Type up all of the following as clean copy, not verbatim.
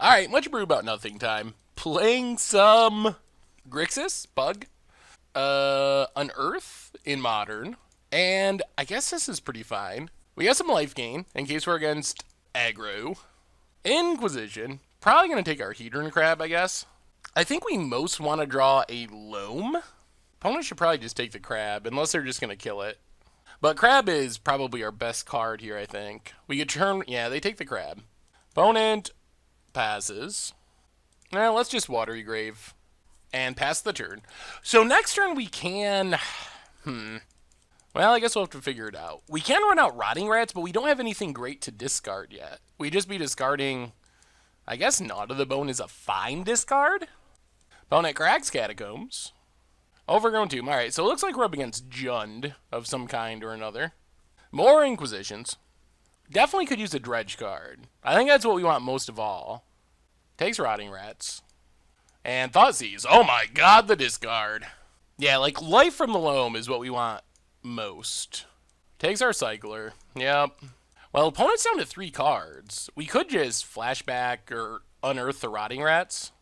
Alright, much brew about nothing time. Playing some Grixis, Bug, Unearth in Modern, and I guess this is pretty fine. We got some life gain in case we're against Abrew. Inquisition, probably going to take our Hedron Crab, I guess. I think we most want to draw a Loam. Opponent should probably just take the Crab, unless they're just going to kill it. But Crab is probably our best card here, I think. We could turn, yeah, they take the Crab. Opponent passes. Now let's just Watery Grave and pass the turn. So next turn we can, well, I guess we'll have to figure it out. We can run out Rotting Rats, but we don't have anything great to discard yet. We'd just be discarding, I guess Gnawed to the Bone is a fine discard. Opponent cracks Catacombs. Overgrown Tomb. Alright, so it looks like we're up against Jund of some kind or another. More Inquisitions. Definitely could use a Dredge card. I think that's what we want most of all. Takes Rotting Rats. And Thoughtseize. Oh my god, the discard. Yeah, like Life from the Loam is what we want most. Takes our Cycler. Yep. Well, opponent's down to 3 cards. We could just flashback or unearth the Rotting Rats.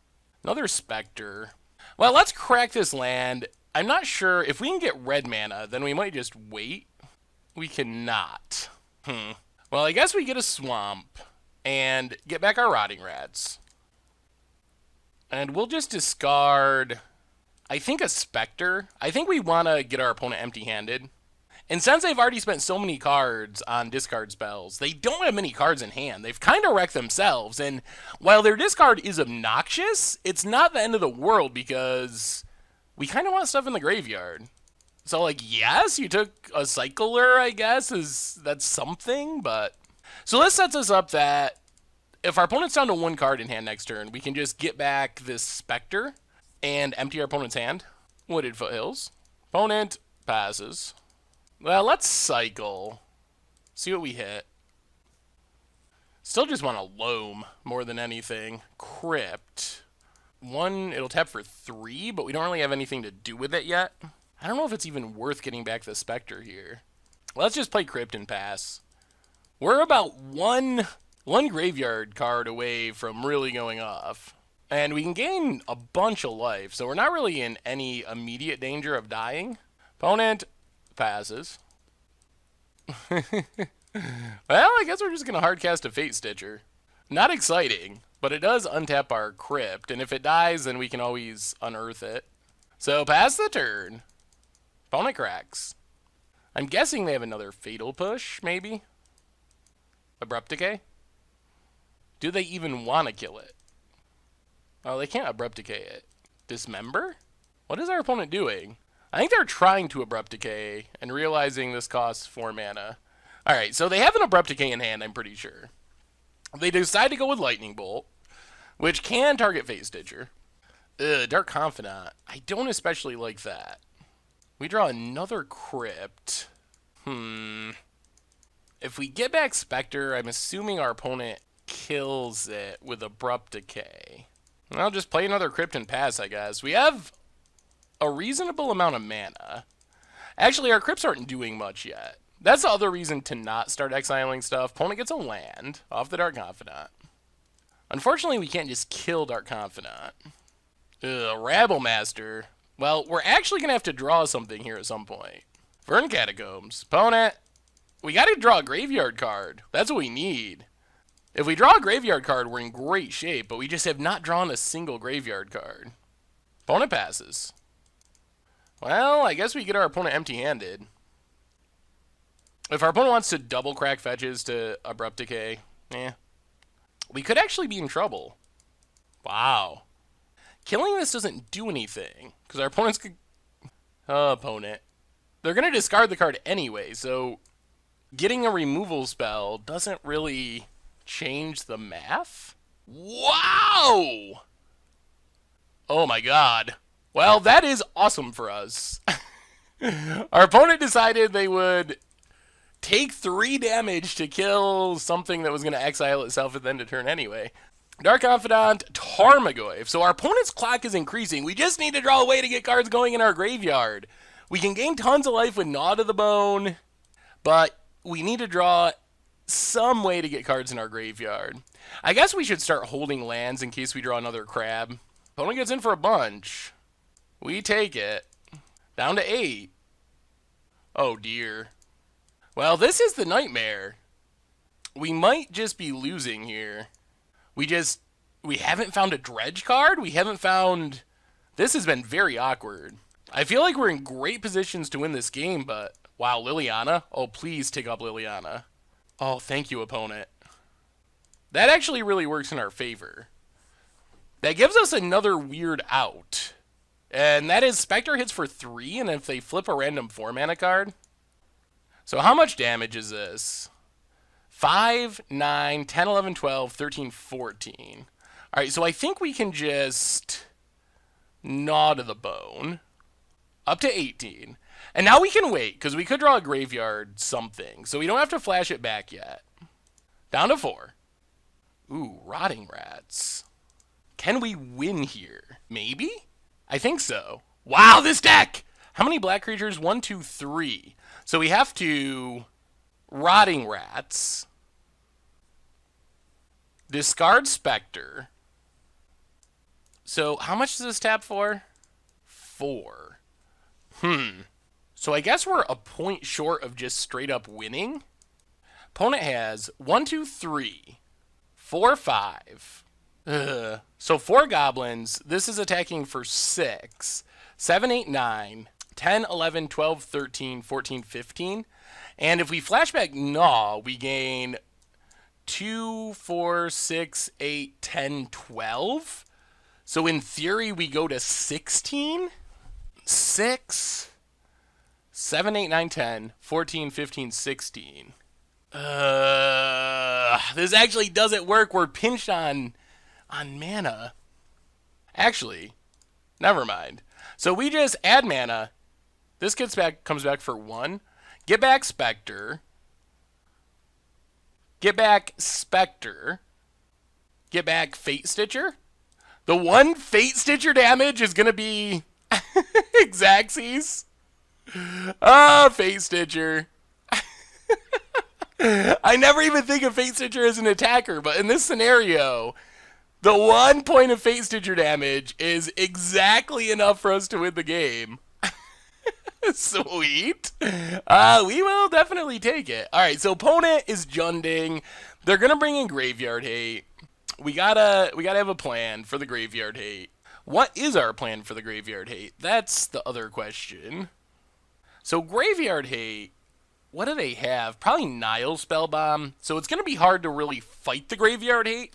Another Spectre. Well, let's crack this land. I'm not sure. If we can get red mana, then we might just wait. We cannot. Well, I guess we get a Swamp and get back our Rotting Rats. And we'll just discard, I think, a Spectre. I think we want to get our opponent empty-handed. And since they've already spent so many cards on discard spells, they don't have many cards in hand. They've kind of wrecked themselves. And while their discard is obnoxious, it's not the end of the world because we kind of want stuff in the graveyard. So, like, yes, you took a Cycler, I guess, that's something, but... So this sets us up that if our opponent's down to 1 card in hand next turn, we can just get back this Spectre and empty our opponent's hand. Wooded Foothills. Opponent passes. Well, let's cycle. See what we hit. Still just want a Loam more than anything. Crypt. 1, it'll tap for 3, but we don't really have anything to do with it yet. I don't know if it's even worth getting back the Spectre here. Let's just play Crypt and pass. We're about one graveyard card away from really going off. And we can gain a bunch of life, so we're not really in any immediate danger of dying. Opponent passes. Well, I guess we're just going to hardcast a Fate Stitcher. Not exciting, but it does untap our Crypt, and if it dies, then we can always unearth it. So, pass the turn. Opponent cracks. I'm guessing they have another Fatal Push, maybe? Abrupt Decay? Do they even want to kill it? Oh, they can't Abrupt Decay it. Dismember? What is our opponent doing? I think they're trying to Abrupt Decay and realizing this costs 4 mana. Alright, so they have an Abrupt Decay in hand, I'm pretty sure. They decide to go with Lightning Bolt, which can target Fate Stitcher. Dark Confidant. I don't especially like that. We draw another Crypt. If we get back Spectre, I'm assuming our opponent kills it with Abrupt Decay. I'll just play another Crypt and pass, I guess. We have a reasonable amount of mana. Actually, our Crypts aren't doing much yet. That's the other reason to not start exiling stuff. Opponent gets a land off the Dark Confidant. Unfortunately, we can't just kill Dark Confidant. Rabble Master. Well, we're actually going to have to draw something here at some point. Vern Catacombs. Opponent. We got to draw a graveyard card. That's what we need. If we draw a graveyard card, we're in great shape, but we just have not drawn a single graveyard card. Opponent passes. Well, I guess we get our opponent empty-handed. If our opponent wants to double crack fetches to Abrupt Decay, we could actually be in trouble. Wow. Killing this doesn't do anything, because our opponent's... opponent. They're going to discard the card anyway, so getting a removal spell doesn't really change the math? Wow! Oh my god. Well, that is awesome for us. Our opponent decided they would take 3 damage to kill something that was going to exile itself at the end of turn anyway. Dark Confidant, Tarmogoyf. So our opponent's clock is increasing. We just need to draw a way to get cards going in our graveyard. We can gain tons of life with Gnaw to the Bone, but we need to draw some way to get cards in our graveyard. I guess we should start holding lands in case we draw another crab. Opponent gets in for a bunch. We take it. Down to 8. Oh dear. Well, this is the nightmare. We might just be losing here. We haven't found a dredge card. We haven't found... This has been very awkward. I feel like we're in great positions to win this game, but... Wow, Liliana? Oh, please take up Liliana. Oh, thank you, opponent. That actually really works in our favor. That gives us another weird out. And that is Spectre hits for 3, and if they flip a random 4-mana card... So how much damage is this? 5, 9, 10, 11, 12, 13, 14. Alright, so I think we can just gnaw to the bone. Up to 18. And now we can wait, because we could draw a graveyard something. So we don't have to flash it back yet. Down to 4. Ooh, Rotting Rats. Can we win here? Maybe? I think so. Wow, this deck! How many black creatures? 1, 2, 3. So we have to Rotting Rats, discard Spectre. So how much does this tap for? 4. So I guess we're a point short of just straight up winning. Opponent has 1, 2, 3, 4, 5. So 4 goblins. This is attacking for 6. 7, 8, 9. 10, 11, 12, 13, 14, 15. And if we flashback Gnaw, we gain 2, 4, 6, 8, 10, 12. So in theory, we go to 16. 6, 7, 8, 9, 10, 14, 15, 16. This actually doesn't work. We're pinched on mana. Actually, never mind. So we just add mana. This comes back for 1. Get back Spectre. Get back Spectre. Get back Fate Stitcher. The one Fate Stitcher damage is going to be Xaxes. Fate Stitcher. I never even think of Fate Stitcher as an attacker, but in this scenario, the 1 point of Fate Stitcher damage is exactly enough for us to win the game. Sweet. We will definitely take it. Alright, so opponent is Junding. They're going to bring in Graveyard Hate. We gotta have a plan for the Graveyard Hate. What is our plan for the Graveyard Hate? That's the other question. So Graveyard Hate, what do they have? Probably Nile Spellbomb. So it's going to be hard to really fight the Graveyard Hate.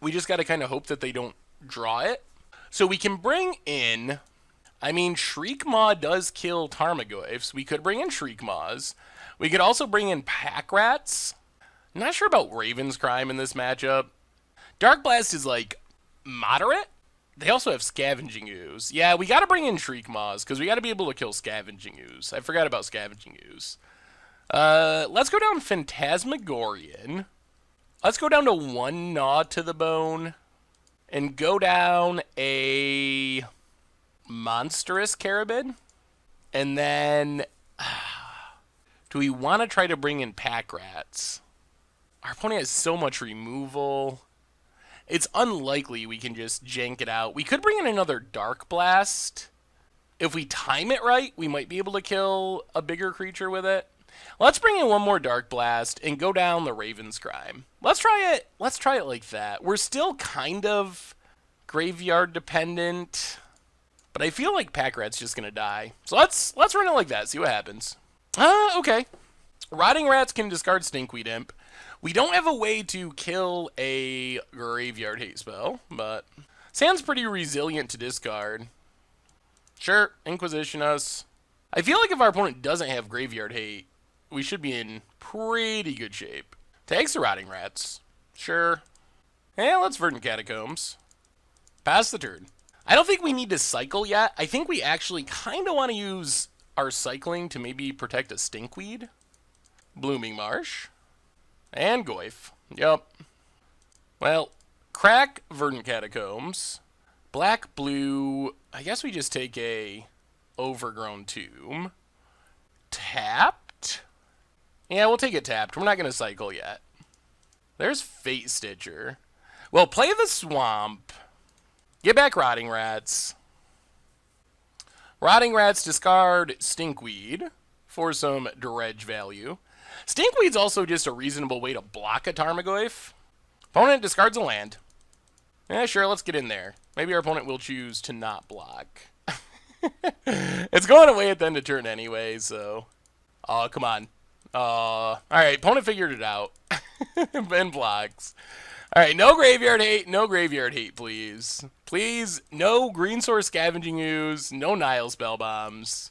We just got to kind of hope that they don't draw it. So we can bring in... I mean, Shriekmaw does kill Tarmogoyfs. We could bring in Shriekmaws. We could also bring in Pack Rats. I'm not sure about Raven's Crime in this matchup. Dark Blast is, like, moderate. They also have Scavenging Ooze. Yeah, we got to bring in Shriekmaws, because we got to be able to kill Scavenging Ooze. I forgot about Scavenging Ooze. Let's go down Phantasmagorian. Let's go down to 1 Gnaw to the Bone. And go down a... Monstrous Carabid. And then... do we want to try to bring in Pack Rats? Our opponent has so much removal. It's unlikely we can just jank it out. We could bring in another Dark Blast. If we time it right, we might be able to kill a bigger creature with it. Let's bring in 1 more Dark Blast and go down the Raven's Crime. Let's try it. Let's try it like that. We're still kind of graveyard dependent. But I feel like Pack Rat's just going to die. So let's run it like that, see what happens. Okay. Rotting Rats can discard Stinkweed Imp. We don't have a way to kill a Graveyard Hate spell, but sounds pretty resilient to discard. Sure, Inquisition us. I feel like if our opponent doesn't have Graveyard Hate, we should be in pretty good shape. Takes the Rotting Rats. Sure. Yeah, let's Verdant Catacombs. Pass the turn. I don't think we need to cycle yet. I think we actually kind of want to use our cycling to maybe protect a Stinkweed. Blooming Marsh. And Goyf. Yup. Well, crack Verdant Catacombs. Black, blue. I guess we just take a Overgrown Tomb. Tapped. Yeah, we'll take it tapped. We're not going to cycle yet. There's Fate Stitcher. Well, play the Swamp. Get back Rotting Rats. Rotting Rats discard Stinkweed for some dredge value. Stinkweed's also just a reasonable way to block a Tarmogoyf. Opponent discards a land. Yeah, sure, let's get in there. Maybe our opponent will choose to not block. It's going away at the end of turn anyway, so... Oh, come on. Alright, opponent figured it out. Ben blocks. Alright, no graveyard hate. No graveyard hate, please. Please, no green source scavenging ooze. No Nile spell bombs.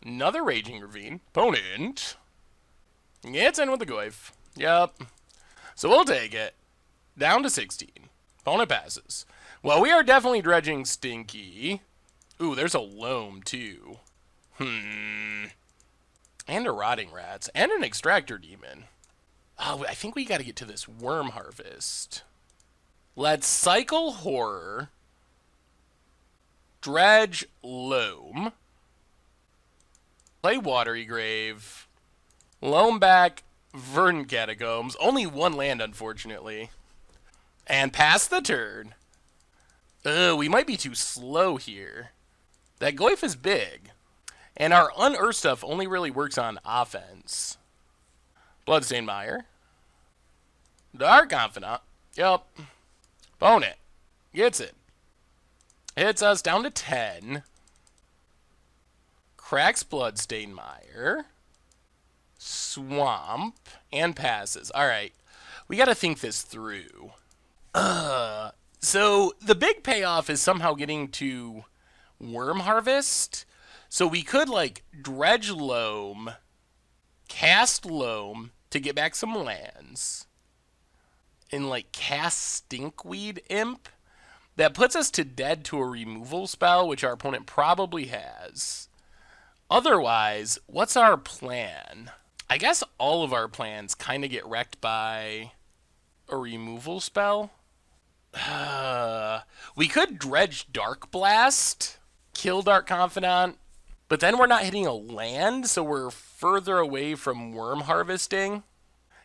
Another Raging Ravine. Opponent. Yeah, it's in with the Goyf. Yep. So we'll take it. Down to 16. Opponent passes. Well, we are definitely dredging Stinky. Ooh, there's a Loam, too. And a Rotting Rats. And an Extractor Demon. Oh, I think we got to get to this Worm Harvest. Let's cycle Horror. Dredge Loam. Play Watery Grave. Loam back Verdant Catacombs. Only one land, unfortunately. And pass the turn. We might be too slow here. That Goyf is big. And our Unearth stuff only really works on offense. Bloodstained Mire. Dark Confidant. Yep. Opponent. Gets it. Hits us down to 10. Cracks Bloodstained Mire. Swamp. And passes. Alright. We gotta think this through. So the big payoff is somehow getting to Worm Harvest. So we could, like, dredge Loam, cast Loam to get back some lands, and, like, cast Stinkweed Imp. That puts us to dead to a removal spell, which our opponent probably has. Otherwise, what's our plan? I guess all of our plans kind of get wrecked by a removal spell. We could dredge Dark Blast, kill Dark Confidant, but then we're not hitting a land, so we're further away from Worm Harvesting.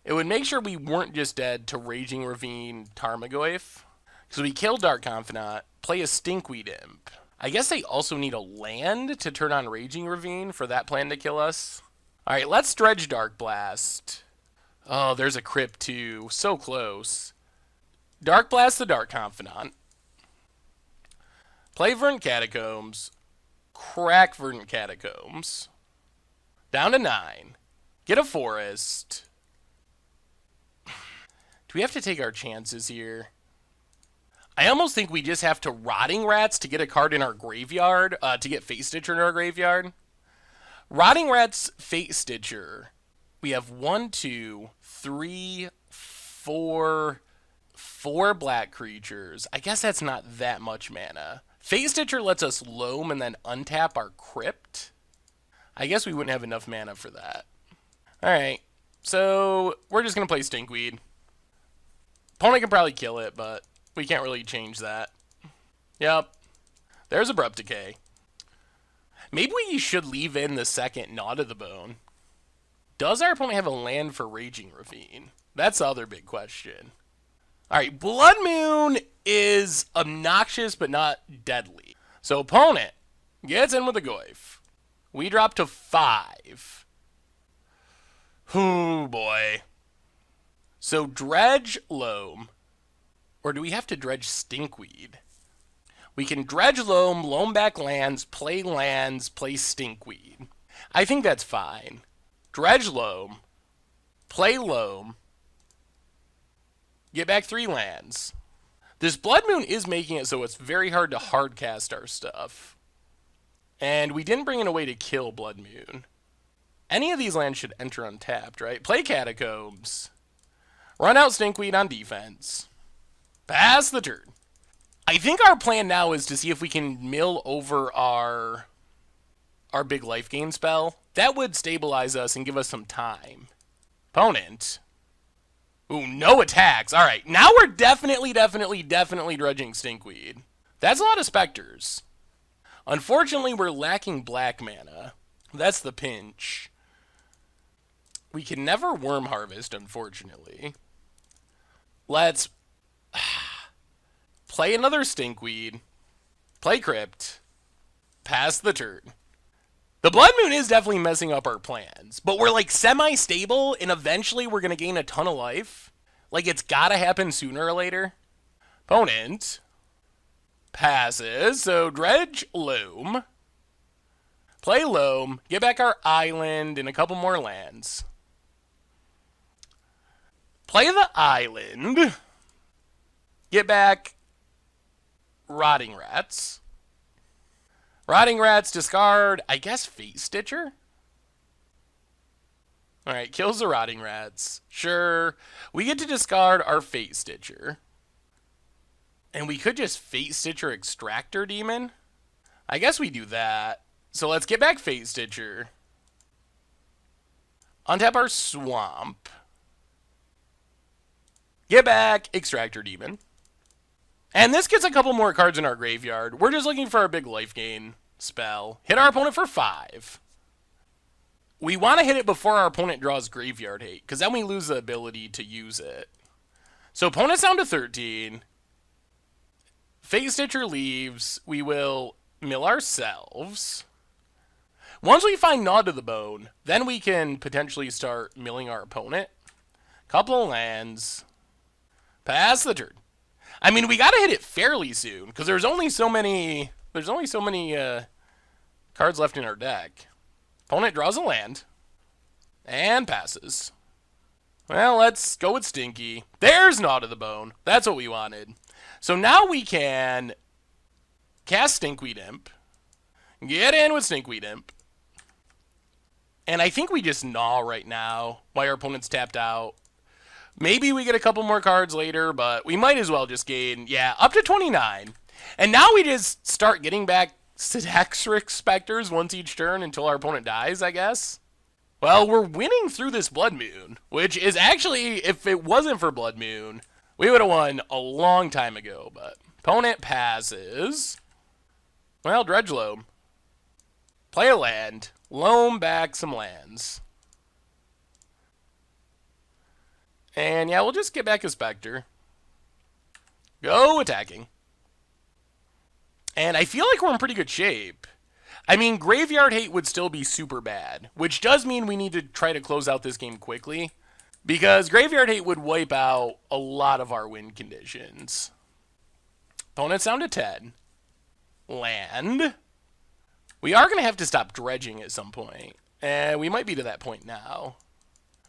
It would make sure we weren't just dead to Raging Ravine Tarmogoyf. So we kill Dark Confidant, play a Stinkweed Imp. I guess they also need a land to turn on Raging Ravine for that plan to kill us. Alright, let's dredge Dark Blast. Oh, there's a Crypt too. So close. Dark Blast the Dark Confidant. Play Verdant Catacombs. Crack Verdant Catacombs. Down to 9. Get a Forest. Do we have to take our chances here? I almost think we just have to Rotting Rats to get a card in our graveyard, to get Fate Stitcher in our graveyard. Rotting Rats, Fate Stitcher. We have 1, 2, 3, 4 black creatures. I guess that's not that much mana. Fate Stitcher lets us Loam and then untap our Crypt. I guess we wouldn't have enough mana for that. Alright, so we're just going to play Stinkweed. Opponent can probably kill it, but we can't really change that. Yep. There's Abrupt Decay. Maybe we should leave in the second Gnaw to the Bone. Does our opponent have a land for Raging Ravine? That's the other big question. Alright, Blood Moon is obnoxious but not deadly. So opponent gets in with a Goyf. We drop to 5. Oh boy. So dredge Loam. Or do we have to dredge Stinkweed? We can dredge Loam, Loam back lands, play Stinkweed. I think that's fine. Dredge Loam, play Loam, get back 3 lands. This Blood Moon is making it so it's very hard to hardcast our stuff. And we didn't bring in a way to kill Blood Moon. Any of these lands should enter untapped, right? Play Catacombs. Run out Stinkweed on defense. Pass the turn. I think our plan now is to see if we can mill over our big life gain spell. That would stabilize us and give us some time. Opponent. Ooh, no attacks. All right, now we're definitely dredging Stinkweed. That's a lot of Specters. Unfortunately, we're lacking black mana. That's the pinch. We can never Worm Harvest, unfortunately. Let's play another Stinkweed, play Crypt, pass the turn. The Blood Moon is definitely messing up our plans, but we're like semi-stable, and eventually we're going to gain a ton of life. Like, it's got to happen sooner or later. Opponent passes, so Dredge Loam. Play Loam, get back our island and a couple more lands. Play the island, get back Rotting Rats. Rotting Rats, discard, I guess, Fate Stitcher? Alright, kills the Rotting Rats. Sure, we get to discard our Fate Stitcher. And we could just Fate Stitcher Extractor Demon? I guess we do that. So let's get back Fate Stitcher. Untap our Swamp. Get back Extractor Demon. And this gets a couple more cards in our graveyard. We're just looking for a big life gain spell. Hit our opponent for 5. We want to hit it before our opponent draws Graveyard Hate, because then we lose the ability to use it. So opponent's down to 13. Fate Stitcher leaves. We will mill ourselves. Once we find Gnaw to the Bone, then we can potentially start milling our opponent. Couple of lands. Pass the turn. I mean, we gotta hit it fairly soon, because there's only so many cards left in our deck. Opponent draws a land. And passes. Well, let's go with Stinky. There's Gnaw to the Bone. That's what we wanted. So now we can cast Stinkweed Imp. Get in with Stinkweed Imp. And I think we just Gnaw right now while our opponent's tapped out. Maybe we get a couple more cards later, but we might as well just gain, yeah, up to 29. And now we just start getting back Sidhaxric Specters once each turn until our opponent dies, I guess. Well, we're winning through this Blood Moon, which is actually, if it wasn't for Blood Moon, we would have won a long time ago, but opponent passes. Well, Dredge Loam. Play a land. Loam back some lands. And yeah, we'll just get back a Spectre. Go attacking. And I feel like we're in pretty good shape. I mean, Graveyard Hate would still be super bad, which does mean we need to try to close out this game quickly, because Graveyard Hate would wipe out a lot of our win conditions. Opponent's down to 10. Land. We are going to have to stop dredging at some point, and we might be to that point now.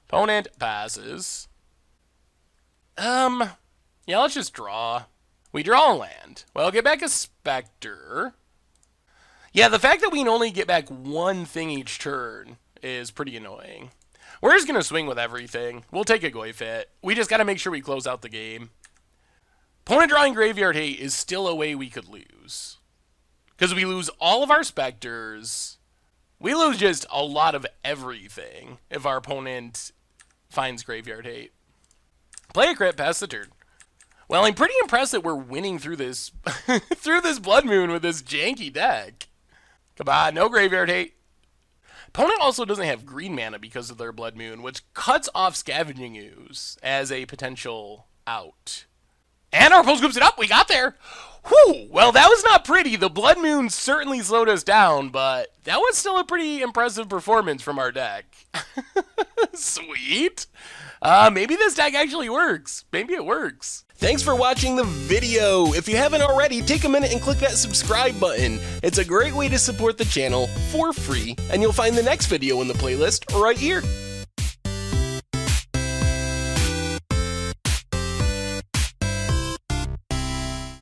Opponent passes. Yeah, let's just draw. We draw a land. Well, get back a Spectre. Yeah, the fact that we can only get back one thing each turn is pretty annoying. We're just going to swing with everything. We'll take a Goyfit. We just got to make sure we close out the game. Opponent drawing Graveyard Hate is still a way we could lose. Because we lose all of our Specters. We lose just a lot of everything if our opponent finds Graveyard Hate. Play a crit, pass the turn. Well, I'm pretty impressed that we're winning through this through this Blood Moon with this janky deck. Come on, no Graveyard Hate. Opponent also doesn't have green mana because of their Blood Moon, which cuts off Scavenging Ooze as a potential out. And our opponent scoops it up. We got there. Whew. Well, that was not pretty. The Blood Moon certainly slowed us down, but that was still a pretty impressive performance from our deck. Sweet. Maybe this deck actually works. Maybe it works. Thanks for watching the video. If you haven't already, take a minute and click that subscribe button. It's a great way to support the channel for free, and you'll find the next video in the playlist right here.